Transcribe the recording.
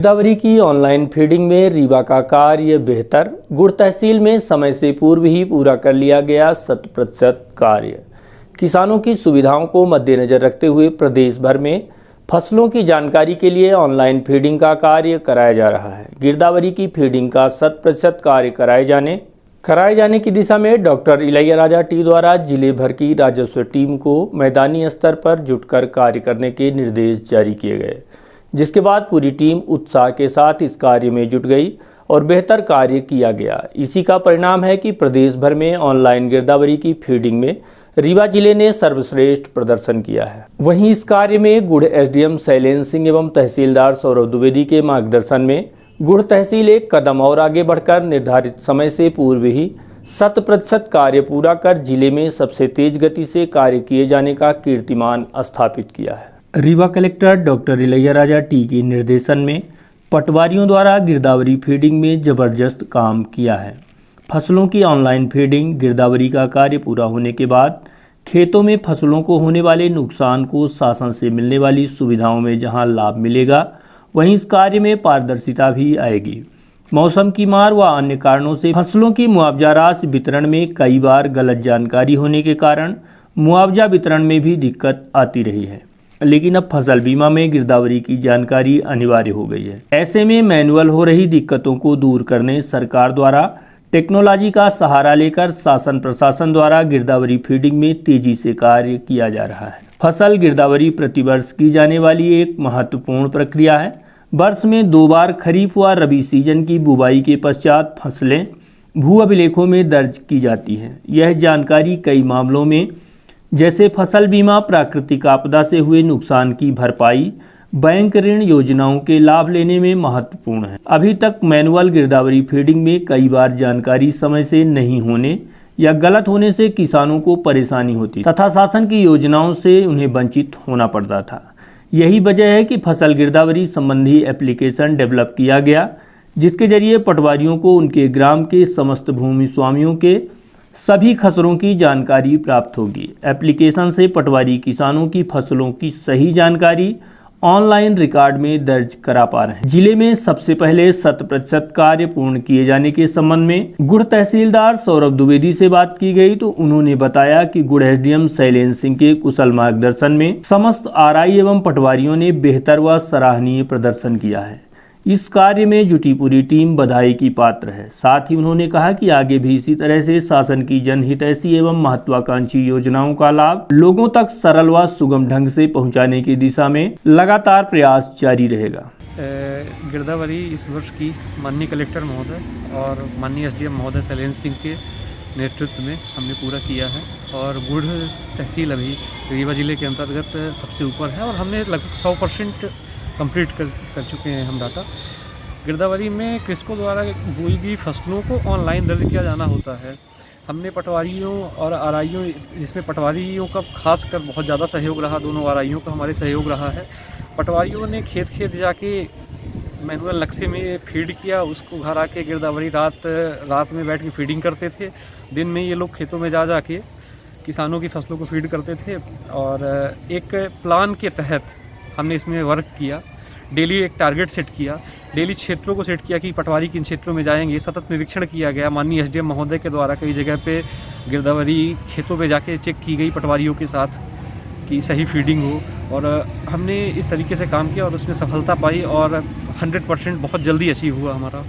गिरदावरी की online feeding में रीवा का कार्य बेहतर। गुड़ तहसील में समय से पूर्व ही पूरा कर लिया गया 100% कार्य। किसानों की सुविधाओं को मद्देनजर रखते हुए प्रदेश भर में फसलों की जानकारी के लिए ऑनलाइन फीडिंग का कार्य कराया जा रहा है। गिरदावरी की फीडिंग का 100% कार्य कराए जाने की दिशा में डॉक्टर इलैयाराजा टी द्वारा जिले भर की राजस्व टीम को मैदानी स्तर पर जुटकर कार्य करने के निर्देश जारी किए गए, जिसके बाद पूरी टीम उत्साह के साथ इस कार्य में जुट गई और बेहतर कार्य किया गया। इसी का परिणाम है कि प्रदेश भर में ऑनलाइन गिरदावरी की फीडिंग में रीवा जिले ने सर्वश्रेष्ठ प्रदर्शन किया है। वहीं इस कार्य में गुड़ एसडीएम शैलेंद्र सिंह एवं तहसीलदार सौरभ द्विवेदी के मार्गदर्शन में गुड़ तहसील एक कदम और आगे बढ़कर निर्धारित समय से पूर्व ही 100% कार्य पूरा कर जिले में सबसे तेज गति से कार्य किए जाने का कीर्तिमान स्थापित किया है। Rewa collector doctor Ilaiyaraaja T के निर्देशन में पटवारियों द्वारा गिरदावरी फीडिंग में जबरदस्त काम किया है। फसलों की ऑनलाइन फीडिंग गिरदावरी का कार्य पूरा होने के बाद खेतों में फसलों को होने वाले नुकसान को शासन से मिलने वाली सुविधाओं में जहां लाभ मिलेगा, वहीं इस कार्य में पारदर्शिता भी आएगी। मौसम की मार व अन्य कारणों से फसलों की मुआवजा राशि वितरण में कई बार गलत जानकारी होने के कारण मुआवजा वितरण में भी दिक्कत आती रही है, लेकिन अब फसल बीमा में गिरदावरी की जानकारी अनिवार्य हो गई है। ऐसे में मैनुअल हो रही दिक्कतों को दूर करने सरकार द्वारा टेक्नोलॉजी का सहारा लेकर शासन प्रशासन द्वारा गिरदावरी फीडिंग में तेजी से कार्य किया जा रहा है। फसल गिरदावरी प्रतिवर्ष की जाने वाली एक महत्वपूर्ण प्रक्रिया है। वर्ष में 2 बार खरीफ व रबी सीजन की बुवाई के पश्चात फसलें भू अभिलेखों में दर्ज की जाती हैं। यह जानकारी कई मामलों में जैसे फसल बीमा, प्राकृतिक आपदा से हुए नुकसान की भरपाई, बैंक ऋण योजनाओं के लाभ लेने में महत्वपूर्ण है। अभी तक मैनुअल गिरदावरी फीडिंग में कई बार जानकारी समय से नहीं होने या गलत होने से किसानों को परेशानी होती तथा शासन की योजनाओं से उन्हें वंचित होना पड़ता था। यही वजह है कि फसल गिरदावरी संबंधी एप्लीकेशन डेवलप किया गया, जिसके जरिए पटवारियों को उनके ग्राम के समस्त भूमि स्वामियों के सभी खसरों की जानकारी प्राप्त होगी। एप्लीकेशन से पटवारी किसानों की फसलों की सही जानकारी ऑनलाइन रिकॉर्ड में दर्ज करा पा रहे हैं। जिले में सबसे पहले 100% कार्य पूर्ण किए जाने के संबंध में गुड़ तहसीलदार सौरभ द्विवेदी से बात की गई तो उन्होंने बताया कि गुड़ एसडीएम शैलेंद्र सिंह के कुशल मार्गदर्शन में समस्त आरआई एवं पटवारियों ने बेहतर व सराहनीय प्रदर्शन किया है। इस कार्य में जुटी पूरी टीम बधाई की पात्र है। साथ ही उन्होंने कहा कि आगे भी इसी तरह से शासन की जनहितैषी एवं महत्वाकांक्षी योजनाओं का लाभ लोगों तक सरल व सुगम ढंग से पहुंचाने की दिशा में लगातार प्रयास जारी रहेगा। गिरदावरी इस वर्ष की माननीय कलेक्टर महोदय और माननीय एसडीएम महोदय शैलेंद्र सिंह के नेतृत्व में हमने पूरा किया है और गुड़ तहसील अभी रीवा जिले के अंतर्गत सबसे ऊपर है और हमने लगभग 100% कंप्लीट कर चुके हैं हम डाटा। गिरदावरी में कृषकों द्वारा बोई गई फसलों को ऑनलाइन दर्ज किया जाना होता है। हमने पटवारियों और आरआईयों, जिसमें पटवारियों का खासकर बहुत ज़्यादा सहयोग रहा, दोनों आरआईयों का हमारे सहयोग रहा है। पटवारियों ने खेत खेत जाके मैनुअल नक्शे में फीड किया, उसको घर आके गिरदावरी रात में बैठ के फीडिंग करते थे। दिन में ये लोग खेतों में जा के किसानों की फसलों को फीड करते थे और एक प्लान के तहत हमने इसमें वर्क किया। डेली एक टारगेट सेट किया, डेली क्षेत्रों को सेट किया कि पटवारी किन क्षेत्रों में जाएंगे। सतत निरीक्षण किया गया माननीय एसडीएम महोदय के द्वारा। कई जगह पे गिरदावरी खेतों पे जाके चेक की गई पटवारियों के साथ कि सही फीडिंग हो और हमने इस तरीके से काम किया और उसमें सफलता पाई और 100% बहुत जल्दी अचीव हुआ हमारा।